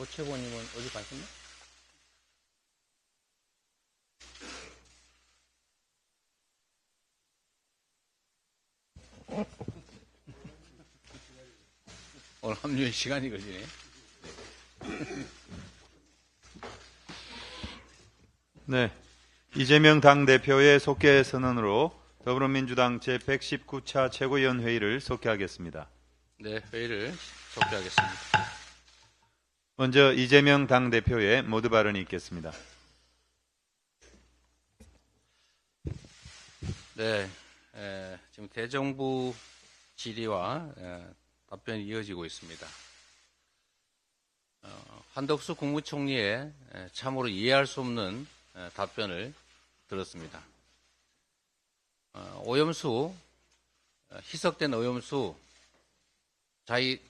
최고님은 어디 가셨나? 오늘 합류에 시간이 걸리네. 네, 이재명 당대표의 속개 선언으로 더불어민주당 제119차 최고위원 회의를 속개하겠습니다. 네, 회의를 속개하겠습니다. 먼저 이재명 당대표의 모두 발언이 있겠습니다. 네, 지금 대정부 질의와 답변이 이어지고 있습니다. 한덕수 국무총리의 참으로 이해할 수 없는 답변을 들었습니다. 오염수, 희석된 오염수 자기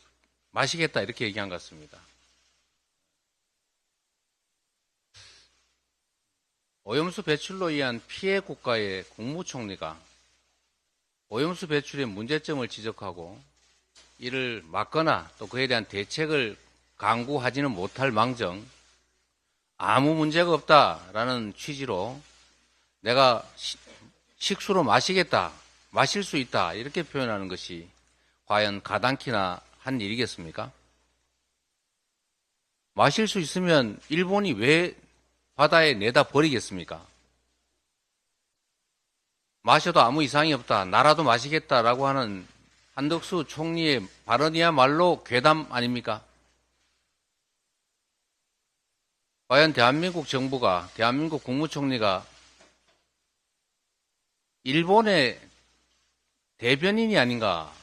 마시겠다 이렇게 얘기한 것 같습니다. 오염수 배출로 인한 피해 국가의 국무총리가 오염수 배출의 문제점을 지적하고 이를 막거나 또 그에 대한 대책을 강구하지는 못할 망정 아무 문제가 없다라는 취지로 내가 식수로 마시겠다, 마실 수 있다 이렇게 표현하는 것이 과연 가당키나 한 일이겠습니까? 마실 수 있으면 일본이 왜 바다에 내다 버리겠습니까? 마셔도 아무 이상이 없다, 나라도 마시겠다라고 하는 한덕수 총리의 발언이야말로 괴담 아닙니까? 과연 대한민국 정부가, 대한민국 국무총리가 일본의 대변인이 아닌가,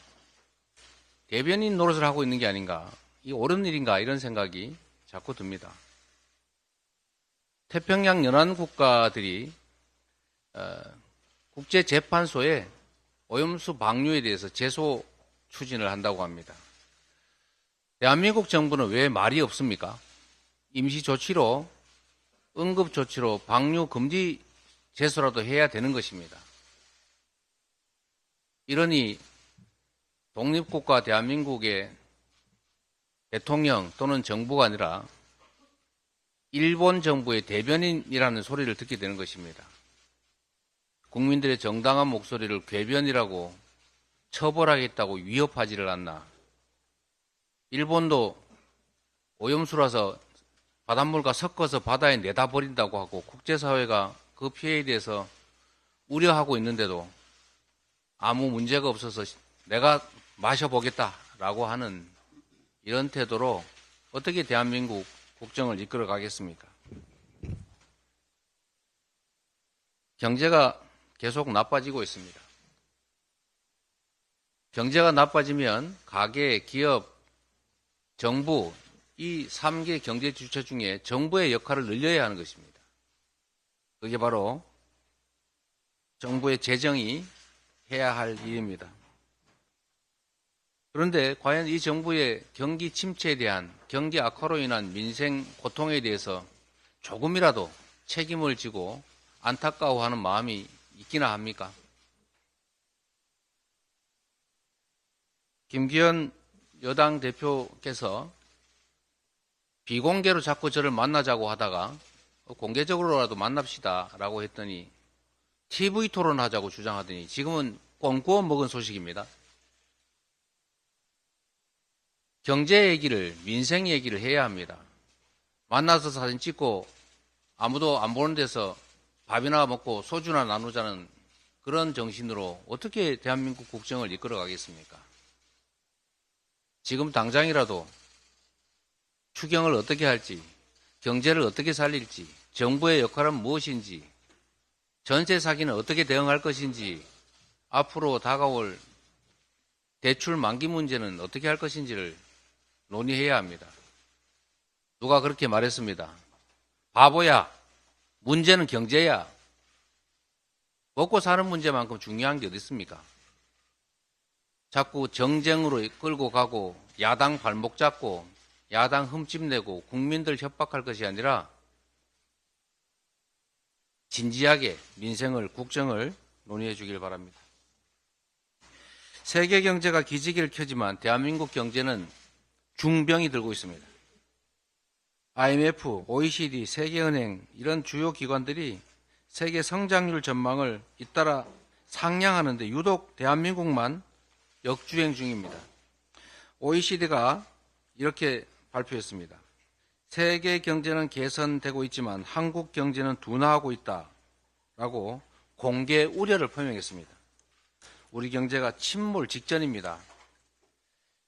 대변인 노릇을 하고 있는 게 아닌가, 이 옳은 일인가 이런 생각이 자꾸 듭니다. 태평양 연안 국가들이 국제재판소에 오염수 방류에 대해서 제소 추진을 한다고 합니다. 대한민국 정부는 왜 말이 없습니까? 임시조치로, 응급조치로 방류 금지 제소라도 해야 되는 것입니다. 이러니 독립국가 대한민국의 대통령 또는 정부가 아니라 일본 정부의 대변인이라는 소리를 듣게 되는 것입니다. 국민들의 정당한 목소리를 궤변이라고 처벌하겠다고 위협하지를 않나. 일본도 오염수라서 바닷물과 섞어서 바다에 내다 버린다고 하고 국제사회가 그 피해에 대해서 우려하고 있는데도 아무 문제가 없어서 내가 마셔보겠다라고 하는 이런 태도로 어떻게 대한민국 국정을 이끌어 가겠습니까? 경제가 계속 나빠지고 있습니다. 경제가 나빠지면 가계, 기업, 정부 이 3개 경제 주체 중에 정부의 역할을 늘려야 하는 것입니다. 그게 바로 정부의 재정이 해야 할 일입니다. 그런데 과연 이 정부의 경기 침체에 대한 경기 악화로 인한 민생 고통에 대해서 조금이라도 책임을 지고 안타까워하는 마음이 있기나 합니까? 김기현 여당 대표께서 비공개로 자꾸 저를 만나자고 하다가 공개적으로라도 만납시다라고 했더니 TV 토론하자고 주장하더니 지금은 꽁 구워 먹은 소식입니다. 경제 얘기를, 민생 얘기를 해야 합니다. 만나서 사진 찍고 아무도 안 보는 데서 밥이나 먹고 소주나 나누자는 그런 정신으로 어떻게 대한민국 국정을 이끌어 가겠습니까? 지금 당장이라도 추경을 어떻게 할지, 경제를 어떻게 살릴지, 정부의 역할은 무엇인지, 전세 사기는 어떻게 대응할 것인지, 앞으로 다가올 대출 만기 문제는 어떻게 할 것인지를 논의해야 합니다. 누가 그렇게 말했습니다. 바보야, 문제는 경제야. 먹고 사는 문제만큼 중요한 게 어디 있습니까? 자꾸 정쟁으로 끌고 가고 야당 발목 잡고 야당 흠집내고 국민들 협박할 것이 아니라 진지하게 민생을, 국정을 논의해 주길 바랍니다. 세계 경제가 기지개를 켜지만 대한민국 경제는 중병이 들고 있습니다. IMF, OECD, 세계은행 이런 주요 기관들이 세계 성장률 전망을 잇따라 상향하는데 유독 대한민국만 역주행 중입니다. OECD가 이렇게 발표했습니다. 세계 경제는 개선되고 있지만 한국 경제는 둔화하고 있다라고 공개 우려를 표명했습니다. 우리 경제가 침몰 직전입니다.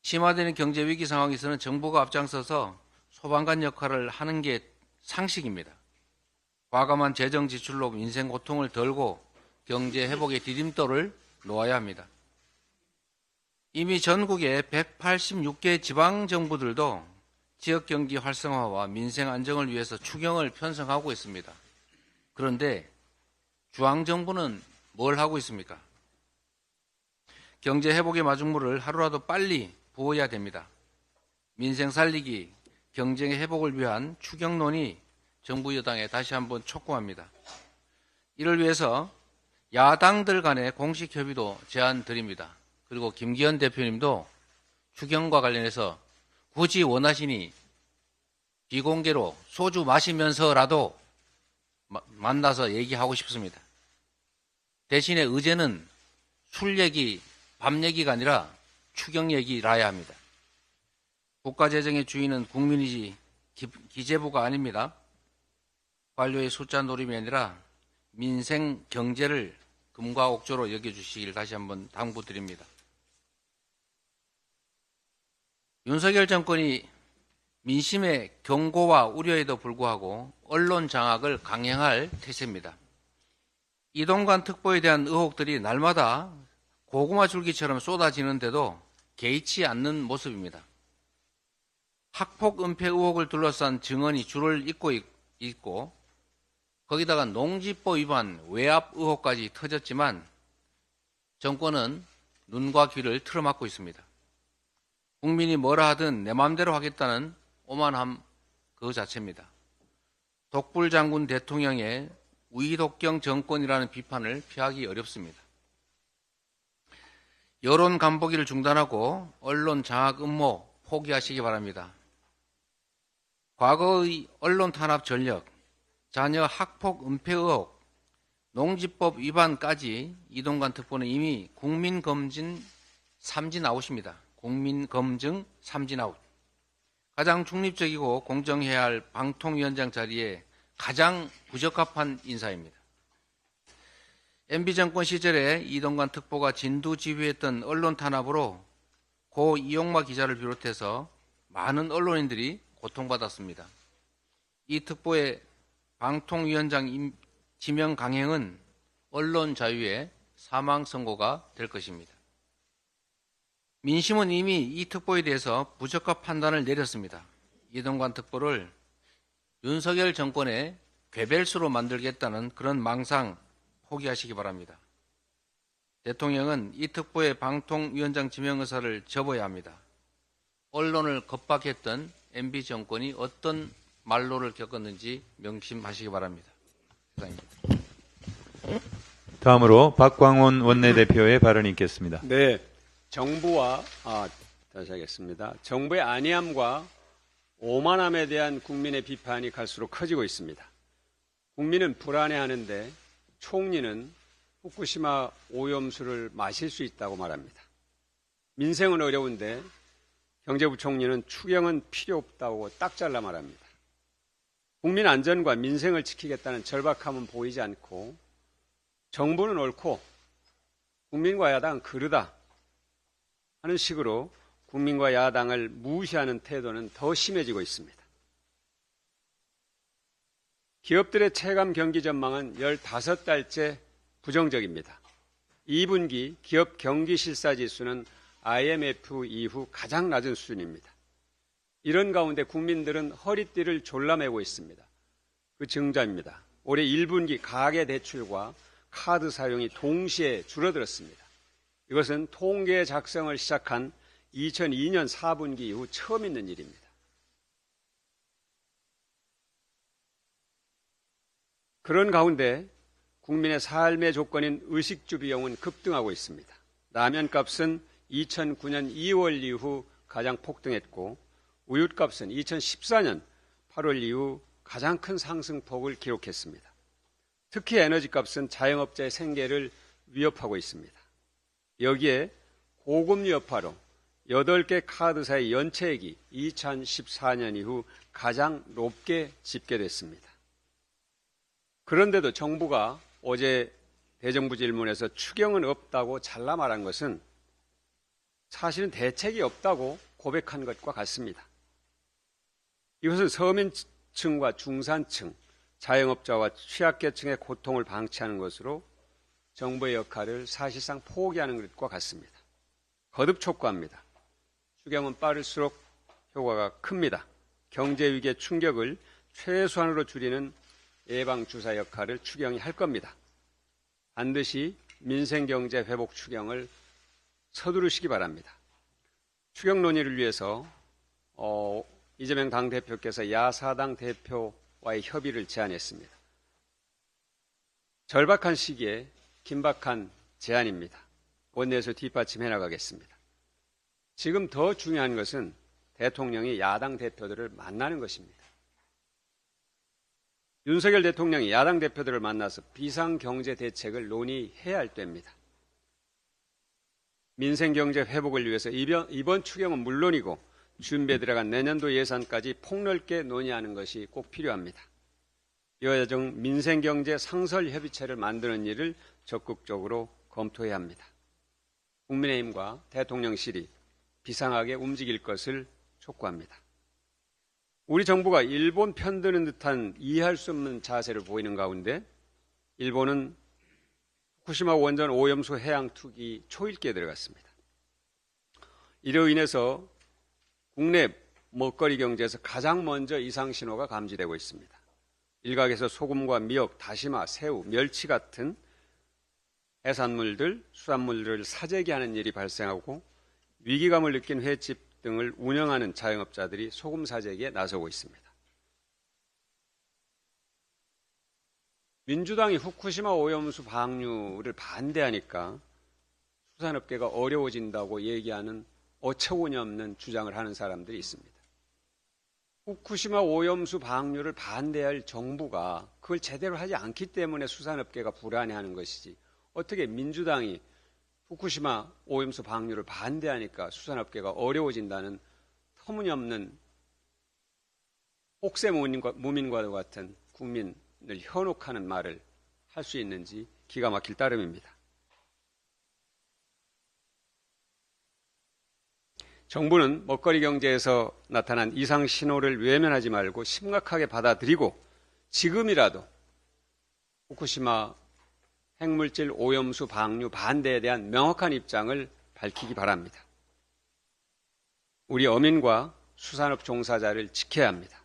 심화되는 경제 위기 상황에서는 정부가 앞장서서 소방관 역할을 하는 게 상식입니다. 과감한 재정 지출로 민생 고통을 덜고 경제 회복의 디딤돌을 놓아야 합니다. 이미 전국의 186개 지방정부들도 지역경기 활성화와 민생 안정을 위해서 추경을 편성하고 있습니다. 그런데 중앙정부는 뭘 하고 있습니까? 경제 회복의 마중물을 하루라도 빨리 부어야 됩니다. 민생 살리기, 경쟁의 회복을 위한 추경론이 정부 여당에 다시 한번 촉구합니다. 이를 위해서 야당들 간의 공식 협의도 제안 드립니다. 그리고 김기현 대표님도 추경과 관련해서 굳이 원하시니 비공개로 소주 마시면서라도 만나서 얘기하고 싶습니다. 대신에 의제는 술 얘기, 밥 얘기가 아니라 추경 얘기라야 합니다. 국가재정의 주인은 국민이지 기재부가 아닙니다. 관료의 숫자 노림이 아니라 민생 경제를 금과 옥조로 여겨주시길 다시 한번 당부드립니다. 윤석열 정권이 민심의 경고와 우려에도 불구하고 언론 장악을 강행할 태세입니다. 이동관 특보에 대한 의혹들이 날마다 고구마 줄기처럼 쏟아지는데도 개의치 않는 모습입니다. 학폭 은폐 의혹을 둘러싼 증언이 줄을 잇고 있고 거기다가 농지법 위반 외압 의혹까지 터졌지만 정권은 눈과 귀를 틀어막고 있습니다. 국민이 뭐라 하든 내 마음대로 하겠다는 오만함 그 자체입니다. 독불장군 대통령의 위독경 정권이라는 비판을 피하기 어렵습니다. 여론 간보기를 중단하고 언론 장악 음모 포기하시기 바랍니다. 과거의 언론 탄압 전력, 자녀 학폭 은폐 의혹, 농지법 위반까지 이동관 특보는 이미 국민검증 삼진아웃입니다. 국민검증 삼진아웃. 가장 중립적이고 공정해야 할 방통위원장 자리에 가장 부적합한 인사입니다. MB정권 시절에 이동관 특보가 진두지휘했던 언론 탄압으로 고 이용마 기자를 비롯해서 많은 언론인들이 고통받았습니다. 이 특보의 방통위원장 지명 강행은 언론 자유의 사망 선고가 될 것입니다. 민심은 이미 이 특보에 대해서 부적합 판단을 내렸습니다. 이동관 특보를 윤석열 정권의 괴벨수로 만들겠다는 그런 망상 포기하시기 바랍니다. 대통령은 이 특보의 방통위원장 지명 의사를 접어야 합니다. 언론을 겁박했던 MB정권이 어떤 말로를 겪었는지 명심하시기 바랍니다. 이상입니다. 다음으로 박광온 원내대표의 발언이 있겠습니다. 네, 다시 하겠습니다. 정부의 안이함과 오만함에 대한 국민의 비판이 갈수록 커지고 있습니다. 국민은 불안해하는데 총리는 후쿠시마 오염수를 마실 수 있다고 말합니다. 민생은 어려운데 경제부총리는 추경은 필요 없다고 딱 잘라 말합니다. 국민 안전과 민생을 지키겠다는 절박함은 보이지 않고 정부는 옳고 국민과 야당은 그르다 하는 식으로 국민과 야당을 무시하는 태도는 더 심해지고 있습니다. 기업들의 체감 경기 전망은 15달째 부정적입니다. 2분기 기업 경기 실사 지수는 IMF 이후 가장 낮은 수준입니다. 이런 가운데 국민들은 허리띠를 졸라매고 있습니다. 그 증자입니다. 올해 1분기 가계 대출과 카드 사용이 동시에 줄어들었습니다. 이것은 통계 작성을 시작한 2002년 4분기 이후 처음 있는 일입니다. 그런 가운데 국민의 삶의 조건인 의식주 비용은 급등하고 있습니다. 라면값은 2009년 2월 이후 가장 폭등했고 우윳값은 2014년 8월 이후 가장 큰 상승폭을 기록했습니다. 특히 에너지값은 자영업자의 생계를 위협하고 있습니다. 여기에 고금리 여파로 8개 카드사의 연체액이 2014년 이후 가장 높게 집계됐습니다. 그런데도 정부가 어제 대정부 질문에서 추경은 없다고 잘라 말한 것은 사실은 대책이 없다고 고백한 것과 같습니다. 이것은 서민층과 중산층, 자영업자와 취약계층의 고통을 방치하는 것으로 정부의 역할을 사실상 포기하는 것과 같습니다. 거듭 촉구합니다. 추경은 빠를수록 효과가 큽니다. 경제위기의 충격을 최소한으로 줄이는 예방주사 역할을 추경이 할 겁니다. 반드시 민생경제 회복 추경을 서두르시기 바랍니다. 추경 논의를 위해서 이재명 당대표께서 야사당 대표와의 협의를 제안했습니다. 절박한 시기에 긴박한 제안입니다. 원내에서 뒷받침해 나가겠습니다. 지금 더 중요한 것은 대통령이 야당 대표들을 만나는 것입니다. 윤석열 대통령이 야당 대표들을 만나서 비상경제 대책을 논의해야 할 때입니다. 민생경제 회복을 위해서 이번 추경은 물론이고 준비에 들어간 내년도 예산까지 폭넓게 논의하는 것이 꼭 필요합니다. 여야정 민생경제 상설협의체를 만드는 일을 적극적으로 검토해야 합니다. 국민의힘과 대통령실이 비상하게 움직일 것을 촉구합니다. 우리 정부가 일본 편드는 듯한 이해할 수 없는 자세를 보이는 가운데 일본은 후쿠시마 원전 오염수 해양 투기 초읽기에 들어갔습니다. 이로 인해서 국내 먹거리 경제에서 가장 먼저 이상 신호가 감지되고 있습니다. 일각에서 소금과 미역, 다시마, 새우, 멸치 같은 해산물들, 수산물들을 사재기하는 일이 발생하고 위기감을 느낀 횟집 등을 운영하는 자영업자들이 소금 사재기에 나서고 있습니다. 민주당이 후쿠시마 오염수 방류를 반대하니까 수산업계가 어려워진다고 얘기하는 어처구니없는 주장을 하는 사람들이 있습니다. 후쿠시마 오염수 방류를 반대할 정부가 그걸 제대로 하지 않기 때문에 수산업계가 불안해하는 것이지 어떻게 민주당이 후쿠시마 오염수 방류를 반대하니까 수산업계가 어려워진다는 터무니없는 혹세무민과도 같은 국민을 현혹하는 말을 할 수 있는지 기가 막힐 따름입니다. 정부는 먹거리 경제에서 나타난 이상 신호를 외면하지 말고 심각하게 받아들이고 지금이라도 후쿠시마 핵물질 오염수 방류 반대에 대한 명확한 입장을 밝히기 바랍니다. 우리 어민과 수산업 종사자를 지켜야 합니다.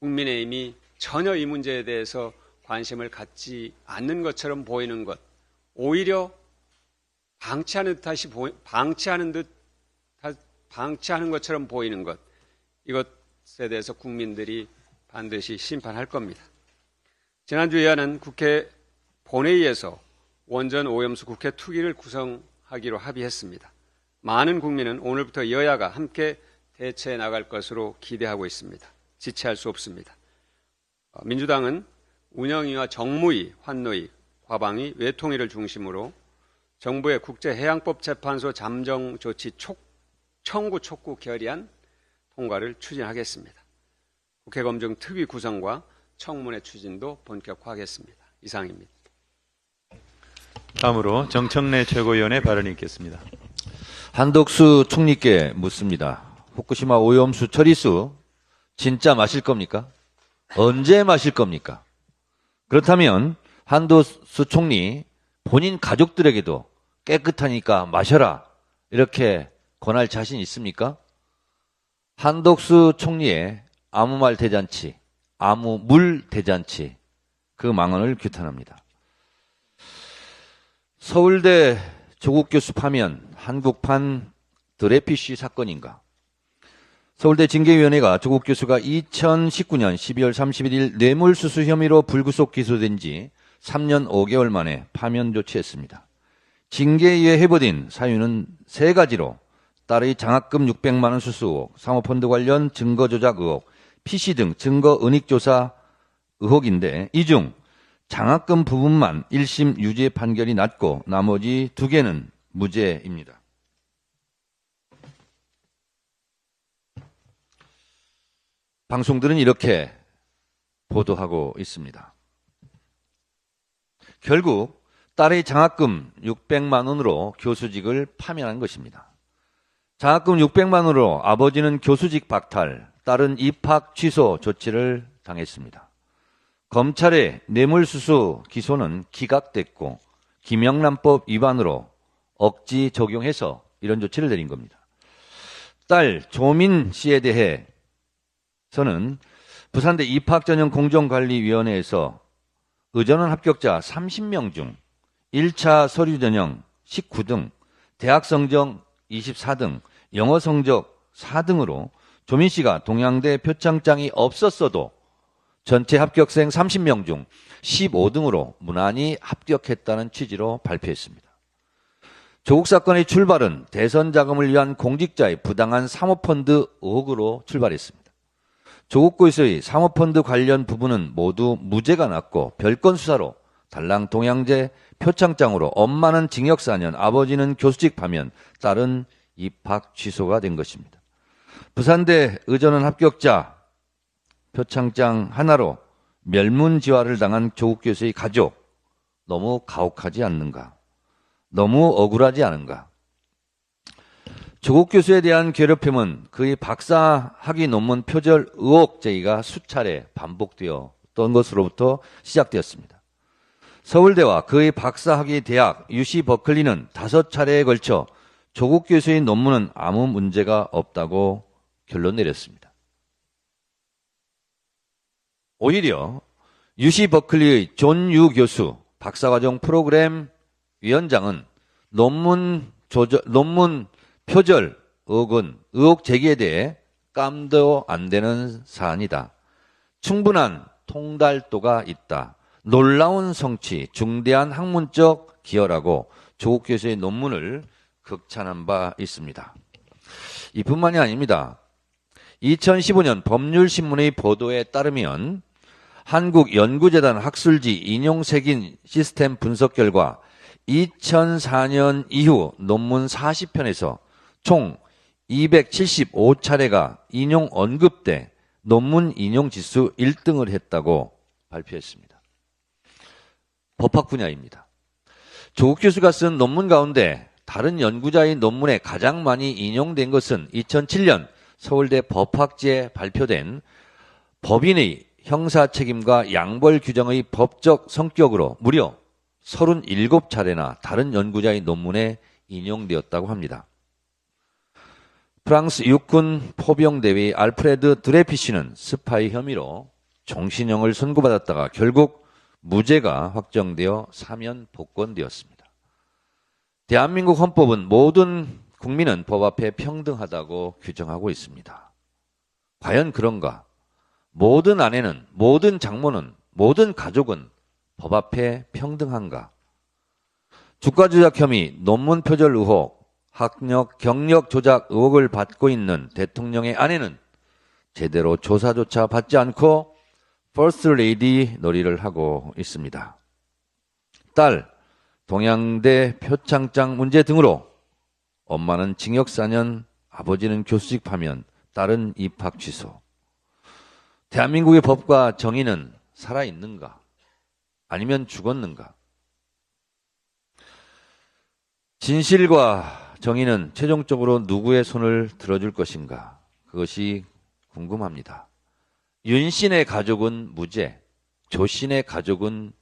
국민의힘이 전혀 이 문제에 대해서 관심을 갖지 않는 것처럼 보이는 것, 오히려 방치하는 것처럼 보이는 것, 이것에 대해서 국민들이 반드시 심판할 겁니다. 지난주 여야는 국회 본회의에서 원전 오염수 국회 특위를 구성하기로 합의했습니다. 많은 국민은 오늘부터 여야가 함께 대처해 나갈 것으로 기대하고 있습니다. 지체할 수 없습니다. 민주당은 운영위와 정무위, 환노위, 과방위, 외통위를 중심으로 정부의 국제해양법재판소 잠정조치 청구 촉구 결의안 통과를 추진하겠습니다. 국회검증 특위 구성과 청문회 추진도 본격화하겠습니다. 이상입니다. 다음으로 정청래 최고위원의 발언이 있겠습니다. 한덕수 총리께 묻습니다. 후쿠시마 오염수 처리수 진짜 마실 겁니까? 언제 마실 겁니까? 그렇다면 한덕수 총리 본인 가족들에게도 깨끗하니까 마셔라 이렇게 권할 자신 있습니까? 한덕수 총리의 아무 말 대잔치, 아무 물 대잔치 그 망언을 규탄합니다. 서울대 조국 교수 파면 한국판 드레피쉬 사건인가? 서울대 징계위원회가 조국 교수가 2019년 12월 31일 뇌물수수 혐의로 불구속 기소된 지 3년 5개월 만에 파면 조치했습니다. 징계위에 해부된 사유는 3가지로 딸의 장학금 600만 원 수수 의혹, 사모펀드 관련 증거 조작 의혹, PC 등 증거 은닉조사 의혹인데 이 중 장학금 부분만 1심 유죄 판결이 났고 나머지 2개는 무죄입니다. 방송들은 이렇게 보도하고 있습니다. 결국 딸의 장학금 600만 원으로 교수직을 파면한 것입니다. 장학금 600만 원으로 아버지는 교수직 박탈, 딸은 입학 취소 조치를 당했습니다. 검찰의 뇌물수수 기소는 기각됐고 김영란법 위반으로 억지 적용해서 이런 조치를 내린 겁니다. 딸 조민 씨에 대해서는 부산대 입학전형 공정관리위원회에서 의전원 합격자 30명 중 1차 서류 전형 19등, 대학 성적 24등, 영어 성적 4등으로 조민 씨가 동양대 표창장이 없었어도 전체 합격생 30명 중 15등으로 무난히 합격했다는 취지로 발표했습니다. 조국 사건의 출발은 대선 자금을 위한 공직자의 부당한 사모펀드 의혹으로 출발했습니다. 조국 고에서의 사모펀드 관련 부분은 모두 무죄가 났고 별건 수사로 달랑 동양제 표창장으로 엄마는 징역 4년, 아버지는 교수직 파면, 딸은 입학 취소가 된 것입니다. 부산대 의전원 합격자 표창장 하나로 멸문지화를 당한 조국 교수의 가족, 너무 가혹하지 않는가? 너무 억울하지 않은가? 조국 교수에 대한 괴롭힘은 그의 박사학위 논문 표절 의혹 제기가 수차례 반복되었던 것으로부터 시작되었습니다. 서울대와 그의 박사학위 대학 UC 버클리는 5차례에 걸쳐 조국 교수의 논문은 아무 문제가 없다고 결론 내렸습니다. 오히려 UC 버클리의 존 유 교수 박사과정 프로그램 위원장은 논문 표절 의혹은 의혹 제기에 대해 깜도 안 되는 사안이다. 충분한 통달도가 있다. 놀라운 성취, 중대한 학문적 기여라고 조국 교수의 논문을 극찬한 바 있습니다. 이뿐만이 아닙니다. 2015년 법률신문의 보도에 따르면 한국연구재단 학술지 인용색인 시스템 분석 결과 2004년 이후 논문 40편에서 총 275차례가 인용 언급돼 논문 인용 지수 1등을 했다고 발표했습니다. 법학 분야입니다. 조국 교수가 쓴 논문 가운데 다른 연구자의 논문에 가장 많이 인용된 것은 2007년 서울대 법학지에 발표된 법인의 형사 책임과 양벌 규정의 법적 성격으로 무려 37차례나 다른 연구자의 논문에 인용되었다고 합니다. 프랑스 육군 포병대위 알프레드 드레피씨는 스파이 혐의로 종신형을 선고받았다가 결국 무죄가 확정되어 사면 복권되었습니다. 대한민국 헌법은 모든 국민은 법 앞에 평등하다고 규정하고 있습니다. 과연 그런가? 모든 아내는, 모든 장모는, 모든 가족은 법 앞에 평등한가? 주가 조작 혐의, 논문 표절 의혹, 학력, 경력 조작 의혹을 받고 있는 대통령의 아내는 제대로 조사조차 받지 않고 퍼스트 레이디 놀이를 하고 있습니다. 딸, 동양대 표창장 문제 등으로 엄마는 징역 4년, 아버지는 교수직 파면, 딸은 입학 취소. 대한민국의 법과 정의는 살아있는가? 아니면 죽었는가? 진실과 정의는 최종적으로 누구의 손을 들어줄 것인가? 그것이 궁금합니다. 윤씨의 가족은 무죄, 조씨의 가족은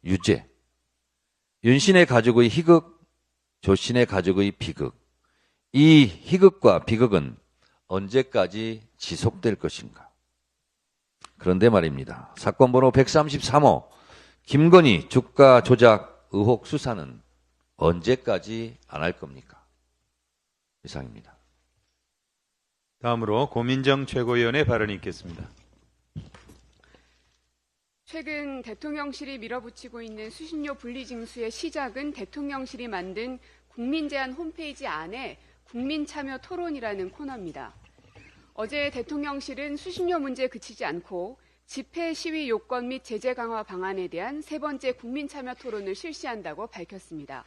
유죄. 윤씨의 가족의 희극, 조씨의 가족의 비극. 이 희극과 비극은 언제까지 지속될 것인가? 그런데 말입니다. 사건 번호 133호 김건희 주가 조작 의혹 수사는 언제까지 안 할 겁니까? 이상입니다. 다음으로 고민정 최고위원의 발언이 있겠습니다. 최근 대통령실이 밀어붙이고 있는 수신료 분리징수의 시작은 대통령실이 만든 국민제안 홈페이지 안에 국민참여 토론이라는 코너입니다. 어제 대통령실은 수신료 문제에 그치지 않고 집회 시위 요건 및 제재 강화 방안에 대한 세 번째 국민 참여 토론을 실시한다고 밝혔습니다.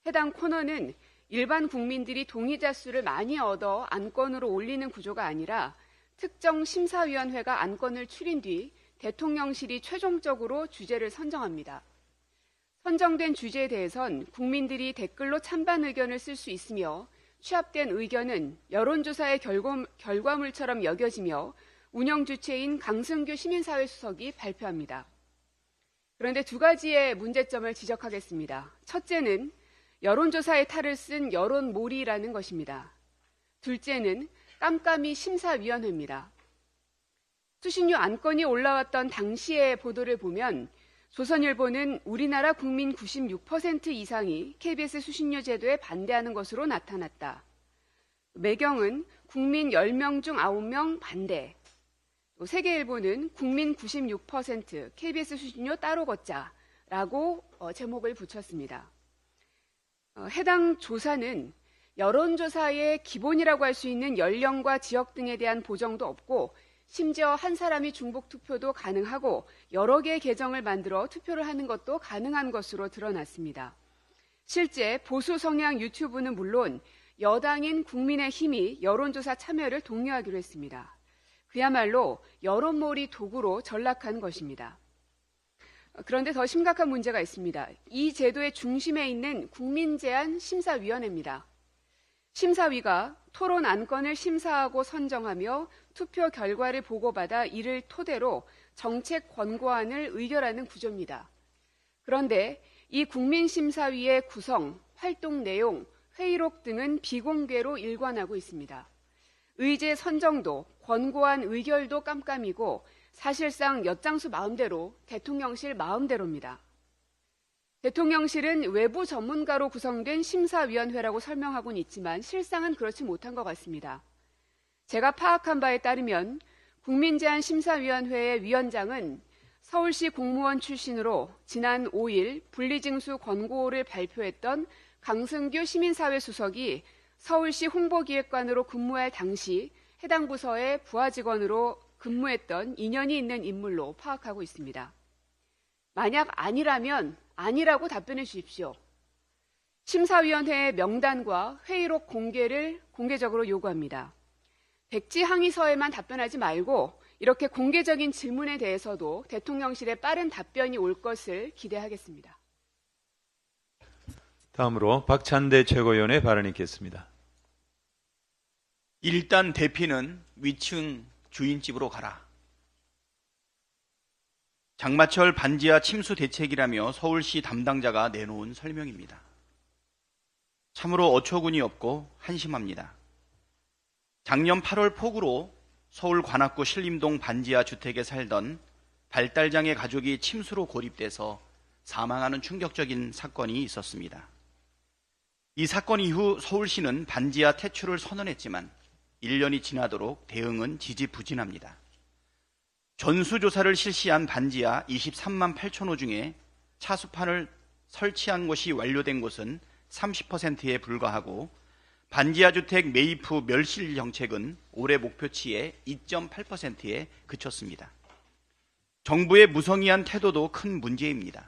해당 코너는 일반 국민들이 동의자 수를 많이 얻어 안건으로 올리는 구조가 아니라 특정 심사위원회가 안건을 추린 뒤 대통령실이 최종적으로 주제를 선정합니다. 선정된 주제에 대해선 국민들이 댓글로 찬반 의견을 쓸 수 있으며 취합된 의견은 여론조사의 결과물처럼 여겨지며 운영 주체인 강승규 시민사회 수석이 발표합니다. 그런데 두 가지의 문제점을 지적하겠습니다. 첫째는 여론조사의 탈을 쓴 여론몰이라는 것입니다. 둘째는 깜깜이 심사위원회입니다. 수신료 안건이 올라왔던 당시의 보도를 보면 조선일보는 우리나라 국민 96% 이상이 KBS 수신료 제도에 반대하는 것으로 나타났다. 매경은 국민 10명 중 9명 반대. 세계일보는 국민 96% KBS 수신료 따로 걷자라고 제목을 붙였습니다. 해당 조사는 여론조사의 기본이라고 할 수 있는 연령과 지역 등에 대한 보정도 없고 심지어 한 사람이 중복 투표도 가능하고 여러 개의 계정을 만들어 투표를 하는 것도 가능한 것으로 드러났습니다. 실제 보수 성향 유튜브는 물론 여당인 국민의힘이 여론조사 참여를 독려하기로 했습니다. 그야말로 여론몰이 도구로 전락한 것입니다. 그런데 더 심각한 문제가 있습니다. 이 제도의 중심에 있는 국민제안심사위원회입니다. 심사위가 토론 안건을 심사하고 선정하며 투표 결과를 보고받아 이를 토대로 정책 권고안을 의결하는 구조입니다. 그런데 이 국민심사위의 구성, 활동 내용, 회의록 등은 비공개로 일관하고 있습니다. 의제 선정도, 권고안 의결도 깜깜이고 사실상 엿장수 마음대로, 대통령실 마음대로입니다. 대통령실은 외부 전문가로 구성된 심사위원회라고 설명하고는 있지만 실상은 그렇지 못한 것 같습니다. 제가 파악한 바에 따르면 국민제안심사위원회의 위원장은 서울시 공무원 출신으로 지난 5일 분리징수 권고를 발표했던 강승규 시민사회 수석이 서울시 홍보기획관으로 근무할 당시 해당 부서의 부하직원으로 근무했던 인연이 있는 인물로 파악하고 있습니다. 만약 아니라면 아니라고 답변해 주십시오. 심사위원회의 명단과 회의록 공개를 공개적으로 요구합니다. 백지 항의서에만 답변하지 말고 이렇게 공개적인 질문에 대해서도 대통령실의 빠른 답변이 올 것을 기대하겠습니다. 다음으로 박찬대 최고위원의 발언이 있겠습니다. 일단 대피는 위층 주인집으로 가라. 장마철 반지하 침수 대책이라며 서울시 담당자가 내놓은 설명입니다. 참으로 어처구니 없고 한심합니다. 작년 8월 폭우로 서울 관악구 신림동 반지하 주택에 살던 발달장애 가족이 침수로 고립돼서 사망하는 충격적인 사건이 있었습니다. 이 사건 이후 서울시는 반지하 퇴출을 선언했지만 1년이 지나도록 대응은 지지부진합니다. 전수조사를 실시한 반지하 23만 8천 호 중에 차수판을 설치한 곳이 완료된 곳은 30%에 불과하고 반지하 주택 매입 후 멸실 정책은 올해 목표치의 2.8%에 그쳤습니다. 정부의 무성의한 태도도 큰 문제입니다.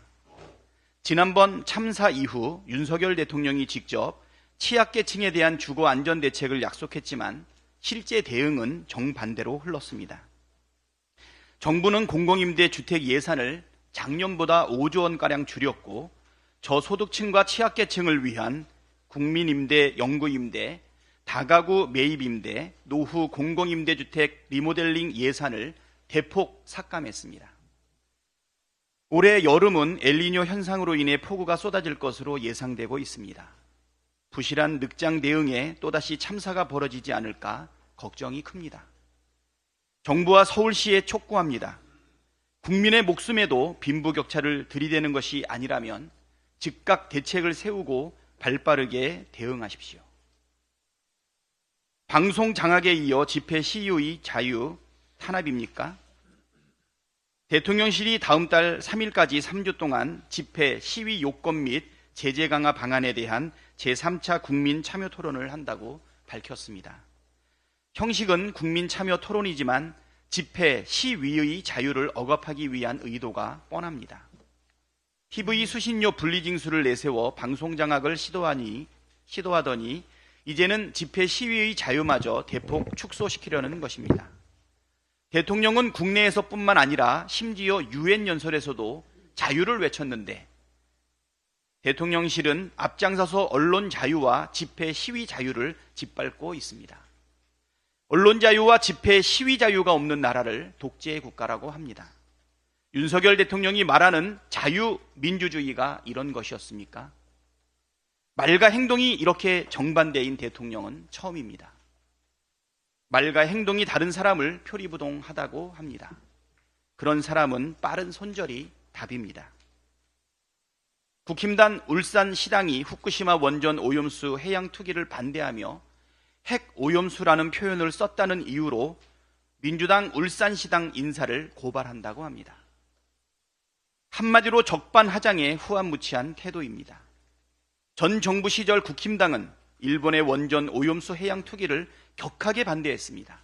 지난번 참사 이후 윤석열 대통령이 직접 취약계층에 대한 주거 안전 대책을 약속했지만 실제 대응은 정반대로 흘렀습니다. 정부는 공공임대 주택 예산을 작년보다 5조 원가량 줄였고 저소득층과 취약계층을 위한 국민임대, 영구임대, 다가구 매입임대, 노후 공공임대주택 리모델링 예산을 대폭 삭감했습니다. 올해 여름은 엘니뇨 현상으로 인해 폭우가 쏟아질 것으로 예상되고 있습니다. 부실한 늑장 대응에 또다시 참사가 벌어지지 않을까 걱정이 큽니다. 정부와 서울시에 촉구합니다. 국민의 목숨에도 빈부격차를 들이대는 것이 아니라면 즉각 대책을 세우고 발빠르게 대응하십시오. 방송 장악에 이어 집회 시위의 자유 탄압입니까? 대통령실이 다음 달 3일까지 3주 동안 집회 시위 요건 및 제재 강화 방안에 대한 제3차 국민 참여 토론을 한다고 밝혔습니다. 형식은 국민 참여 토론이지만 집회, 시위의 자유를 억압하기 위한 의도가 뻔합니다. TV 수신료 분리징수를 내세워 방송장악을 시도하더니 이제는 집회 시위의 자유마저 대폭 축소시키려는 것입니다. 대통령은 국내에서뿐만 아니라 심지어 유엔 연설에서도 자유를 외쳤는데 대통령실은 앞장서서 언론 자유와 집회 시위 자유를 짓밟고 있습니다. 언론 자유와 집회 시위 자유가 없는 나라를 독재 국가라고 합니다. 윤석열 대통령이 말하는 자유민주주의가 이런 것이었습니까? 말과 행동이 이렇게 정반대인 대통령은 처음입니다. 말과 행동이 다른 사람을 표리부동하다고 합니다. 그런 사람은 빠른 손절이 답입니다. 국힘단 울산시당이 후쿠시마 원전 오염수 해양 투기를 반대하며 핵 오염수라는 표현을 썼다는 이유로 민주당 울산시당 인사를 고발한다고 합니다. 한마디로 적반하장의 후안무치한 태도입니다. 전 정부 시절 국힘당은 일본의 원전 오염수 해양 투기를 격하게 반대했습니다.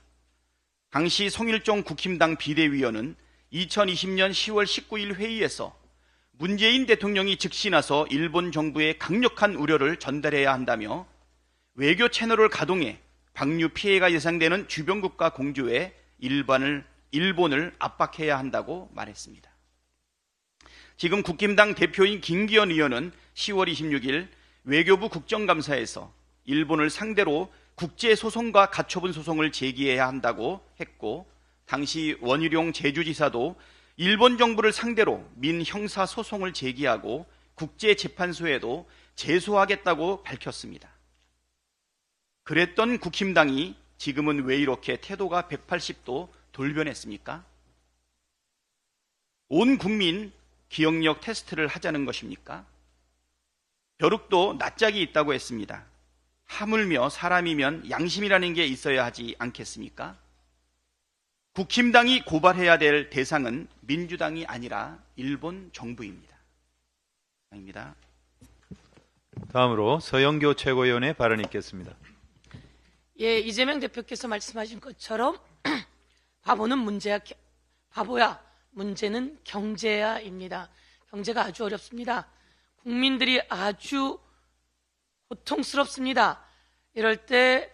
당시 송일종 국힘당 비대위원은 2020년 10월 19일 회의에서 문재인 대통령이 즉시 나서 일본 정부에 강력한 우려를 전달해야 한다며 외교 채널을 가동해 방류 피해가 예상되는 주변국가 공조에 일본을 압박해야 한다고 말했습니다. 지금 국힘당 대표인 김기현 의원은 10월 26일 외교부 국정감사에서 일본을 상대로 국제소송과 가처분 소송을 제기해야 한다고 했고, 당시 원희룡 제주지사도 일본 정부를 상대로 민형사소송을 제기하고 국제재판소에도 제소하겠다고 밝혔습니다. 그랬던 국힘당이 지금은 왜 이렇게 태도가 180도 돌변했습니까? 온 국민 기억력 테스트를 하자는 것입니까? 벼룩도 낯짝이 있다고 했습니다. 하물며 사람이면 양심이라는 게 있어야 하지 않겠습니까? 국힘당이 고발해야 될 대상은 민주당이 아니라 일본 정부입니다. 입니다. 다음으로 서영교 최고위원의 발언이 있겠습니다. 예, 이재명 대표께서 말씀하신 것처럼 바보야, 문제는 경제야입니다. 경제가 아주 어렵습니다. 국민들이 아주 고통스럽습니다. 이럴 때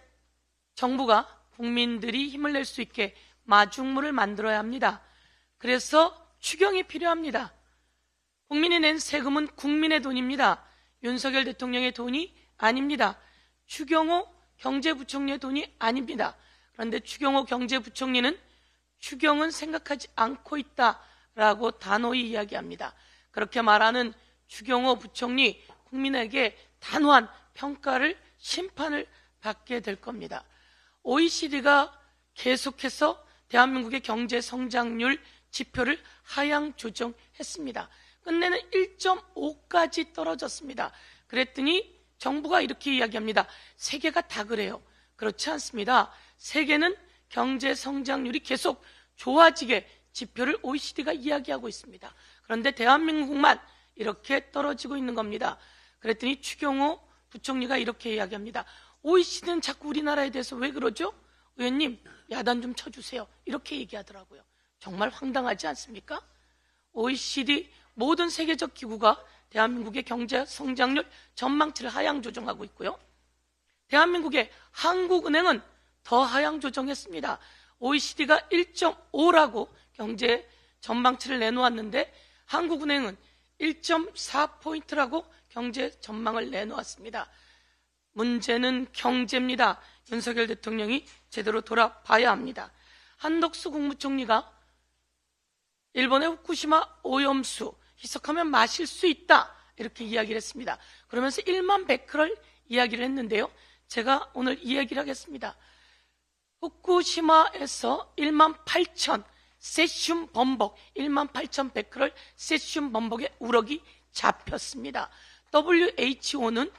정부가 국민들이 힘을 낼 수 있게 마중물을 만들어야 합니다. 그래서 추경이 필요합니다. 국민이 낸 세금은 국민의 돈입니다. 윤석열 대통령의 돈이 아닙니다. 추경호 경제부총리의 돈이 아닙니다. 그런데 추경호 경제부총리는 추경은 생각하지 않고 있다라고 단호히 이야기합니다. 그렇게 말하는 추경호 부총리, 국민에게 단호한 평가를, 심판을 받게 될 겁니다. OECD가 계속해서 대한민국의 경제 성장률 지표를 하향 조정했습니다. 끝내는 1.5까지 떨어졌습니다. 그랬더니 정부가 이렇게 이야기합니다. 세계가 다 그래요. 그렇지 않습니다. 세계는 경제 성장률이 계속 좋아지게 지표를 OECD가 이야기하고 있습니다. 그런데 대한민국만 이렇게 떨어지고 있는 겁니다. 그랬더니 추경호 부총리가 이렇게 이야기합니다. OECD는 자꾸 우리나라에 대해서 왜 그러죠? 의원님, 야단 좀 쳐주세요. 이렇게 얘기하더라고요. 정말 황당하지 않습니까? OECD 모든 세계적 기구가 대한민국의 경제 성장률 전망치를 하향 조정하고 있고요. 대한민국의 한국은행은 더 하향 조정했습니다. OECD가 1.5라고 경제 전망치를 내놓았는데 한국은행은 1.4포인트라고 경제 전망을 내놓았습니다. 문제는 경제입니다. 윤석열 대통령이 제대로 돌아봐야 합니다. 한덕수 국무총리가 일본의 후쿠시마 오염수 희석하면 마실 수 있다 이렇게 이야기를 했습니다. 그러면서 1만 베크럴 이야기를 했는데요. 제가 오늘 이 얘기를 하겠습니다. 후쿠시마에서 1만 8천 세슘 범벅, 1만 8천 베크럴 세슘 범벅의 우럭이 잡혔습니다. WHO는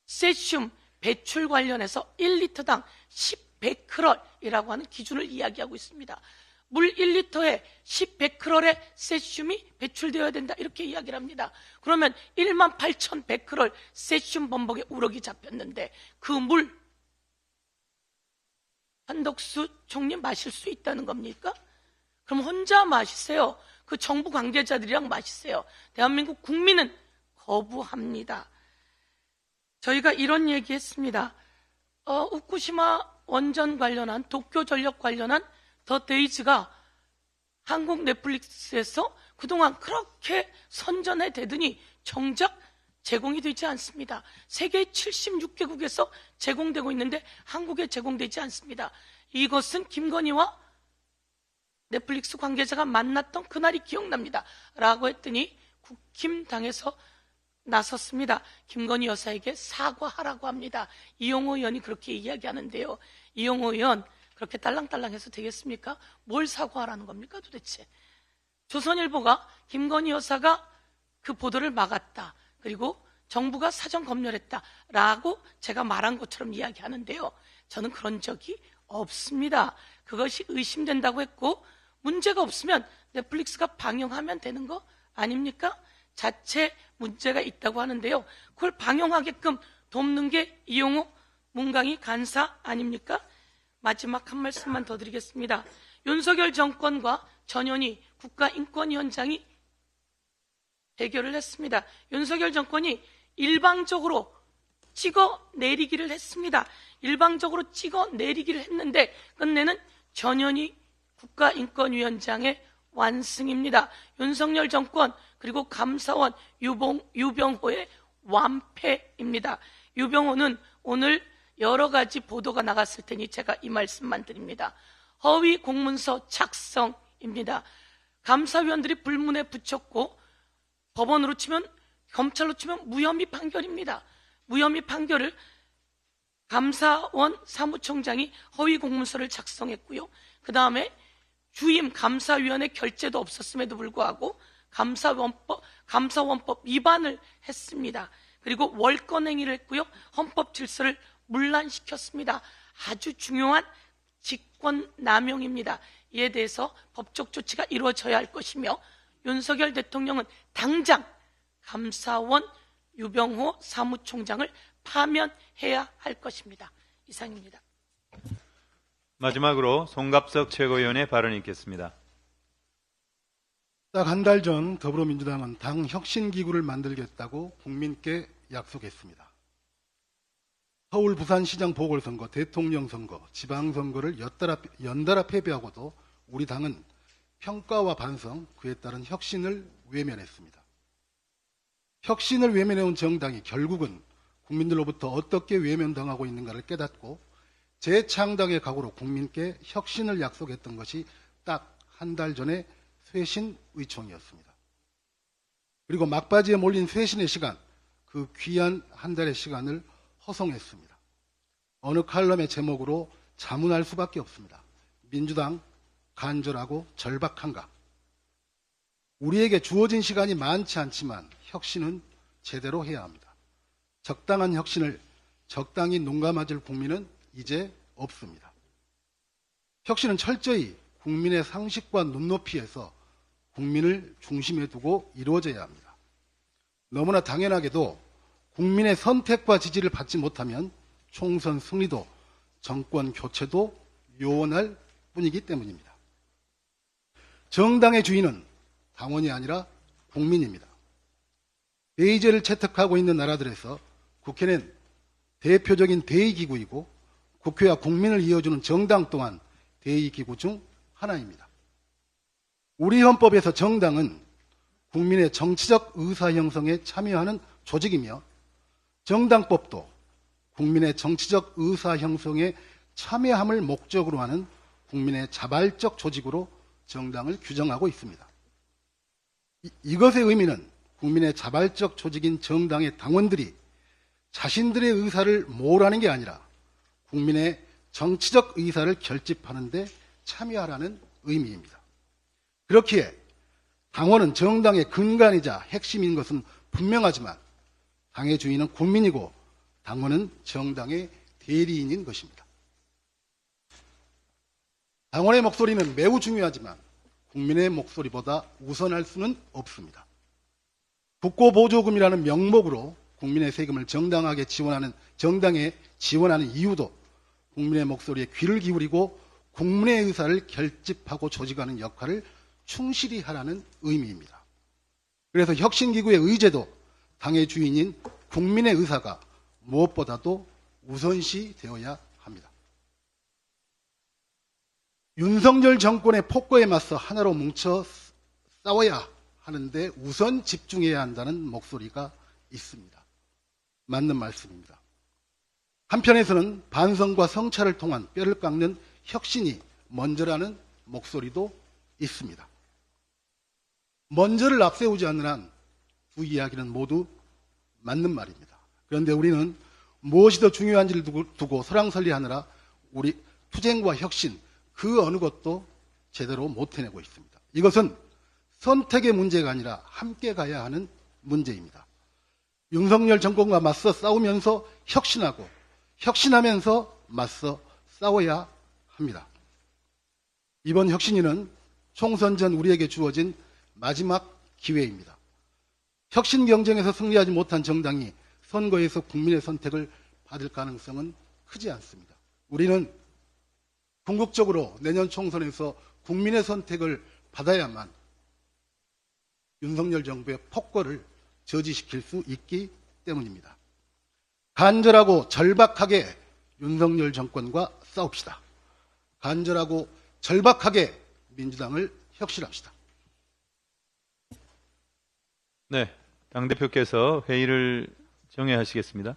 세슘 배출 관련해서 1리터당 10베크럴이라고 하는 기준을 이야기하고 있습니다. 물 1리터에 10베크럴의 세슘이 배출되어야 된다 이렇게 이야기를 합니다. 그러면 1만 8천 베크럴 세슘 범벅의 우럭이 잡혔는데 그 물 한덕수 총리 마실 수 있다는 겁니까? 그럼 혼자 마시세요. 그 정부 관계자들이랑 마시세요. 대한민국 국민은 거부합니다. 저희가 이런 얘기했습니다. 후쿠시마 원전 관련한 도쿄 전력 관련한 더 데이즈가 한국 넷플릭스에서 그동안 그렇게 선전해 대더니 정작 제공이 되지 않습니다. 세계 76개국에서 제공되고 있는데 한국에 제공되지 않습니다. 이것은 김건희와 넷플릭스 관계자가 만났던 그날이 기억납니다. 라고 했더니 국힘당에서 나섰습니다. 김건희 여사에게 사과하라고 합니다. 이용호 의원이 그렇게 이야기하는데요. 이용호 의원, 그렇게 딸랑딸랑해서 되겠습니까? 뭘 사과하라는 겁니까 도대체? 조선일보가 김건희 여사가 그 보도를 막았다. 그리고 정부가 사전 검열했다라고 제가 말한 것처럼 이야기하는데요. 저는 그런 적이 없습니다. 그것이 의심된다고 했고 문제가 없으면 넷플릭스가 방영하면 되는 거 아닙니까? 자체 문제가 있다고 하는데요. 그걸 방영하게끔 돕는 게 이용호 문강희 간사 아닙니까? 마지막 한 말씀만 더 드리겠습니다. 윤석열 정권과 전현희 국가인권위원장이 대결을 했습니다. 윤석열 정권이 일방적으로 찍어 내리기를 했습니다. 일방적으로 찍어 내리기를 했는데 끝내는 전현희 국가인권위원장의 완승입니다. 윤석열 정권 그리고 감사원 유병호의 완패입니다. 유병호는 오늘 여러 가지 보도가 나갔을 테니 제가 이 말씀만 드립니다. 허위 공문서 작성입니다. 감사위원들이 불문에 붙였고 법원으로 치면 검찰로 치면 무혐의 판결입니다. 무혐의 판결을 감사원 사무총장이 허위 공문서를 작성했고요. 그 다음에 주임 감사위원회 결재도 없었음에도 불구하고 감사원법 위반을 했습니다. 그리고 월권행위를 했고요. 헌법 질서를 문란시켰습니다. 아주 중요한 직권남용입니다. 이에 대해서 법적 조치가 이루어져야 할 것이며 윤석열 대통령은 당장 감사원 유병호 사무총장을 파면해야 할 것입니다. 이상입니다. 마지막으로 송갑석 최고위원의 발언이 있겠습니다. 딱 한 달 전 더불어민주당은 당 혁신기구를 만들겠다고 국민께 약속했습니다. 서울 부산시장 보궐선거, 대통령 선거, 지방선거를 연달아 패배하고도 우리 당은 평가와 반성, 그에 따른 혁신을 외면했습니다. 혁신을 외면해온 정당이 결국은 국민들로부터 어떻게 외면당하고 있는가를 깨닫고 재창당의 각오로 국민께 혁신을 약속했던 것이 딱 한 달 전에 쇄신 의총이었습니다. 그리고 막바지에 몰린 쇄신의 시간, 그 귀한 한 달의 시간을 허송했습니다. 어느 칼럼의 제목으로 자문할 수밖에 없습니다. 민주당 간절하고 절박한가? 우리에게 주어진 시간이 많지 않지만 혁신은 제대로 해야 합니다. 적당한 혁신을 적당히 눈감아줄 국민은 이제 없습니다. 혁신은 철저히 국민의 상식과 눈높이에서 국민을 중심에 두고 이루어져야 합니다. 너무나 당연하게도 국민의 선택과 지지를 받지 못하면 총선 승리도 정권 교체도 요원할 뿐이기 때문입니다. 정당의 주인은 당원이 아니라 국민입니다. 대의제를 채택하고 있는 나라들에서 국회는 대표적인 대의기구이고 국회와 국민을 이어주는 정당 또한 대의기구 중 하나입니다. 우리 헌법에서 정당은 국민의 정치적 의사 형성에 참여하는 조직이며 정당법도 국민의 정치적 의사 형성에 참여함을 목적으로 하는 국민의 자발적 조직으로 정당을 규정하고 있습니다. 이것의 의미는 국민의 자발적 조직인 정당의 당원들이 자신들의 의사를 모으라는 게 아니라 국민의 정치적 의사를 결집하는 데 참여하라는 의미입니다. 그렇기에 당원은 정당의 근간이자 핵심인 것은 분명하지만 당의 주인은 국민이고 당원은 정당의 대리인인 것입니다. 당원의 목소리는 매우 중요하지만 국민의 목소리보다 우선할 수는 없습니다. 국고보조금이라는 명목으로 국민의 세금을 정당에 지원하는 이유도 국민의 목소리에 귀를 기울이고 국민의 의사를 결집하고 조직하는 역할을 충실히 하라는 의미입니다. 그래서 혁신기구의 의제도 당의 주인인 국민의 의사가 무엇보다도 우선시 되어야 합니다. 윤석열 정권의 폭거에 맞서 하나로 뭉쳐 싸워야 하는데 우선 집중해야 한다는 목소리가 있습니다. 맞는 말씀입니다. 한편에서는 반성과 성찰을 통한 뼈를 깎는 혁신이 먼저라는 목소리도 있습니다. 먼저를 앞세우지 않는 한 두 이야기는 모두 맞는 말입니다. 그런데 우리는 무엇이 더 중요한지를 두고 설왕설래하느라 우리 투쟁과 혁신 그 어느 것도 제대로 못 해내고 있습니다. 이것은 선택의 문제가 아니라 함께 가야 하는 문제입니다. 윤석열 정권과 맞서 싸우면서 혁신하고 혁신하면서 맞서 싸워야 합니다. 이번 혁신위는 총선 전 우리에게 주어진 마지막 기회입니다. 혁신 경쟁에서 승리하지 못한 정당이 선거에서 국민의 선택을 받을 가능성은 크지 않습니다. 우리는 궁극적으로 내년 총선에서 국민의 선택을 받아야만 윤석열 정부의 폭거를 저지시킬 수 있기 때문입니다. 간절하고 절박하게 윤석열 정권과 싸웁시다. 간절하고 절박하게 민주당을 혁신합시다. 네, 당대표께서 회의를 정회하시겠습니다.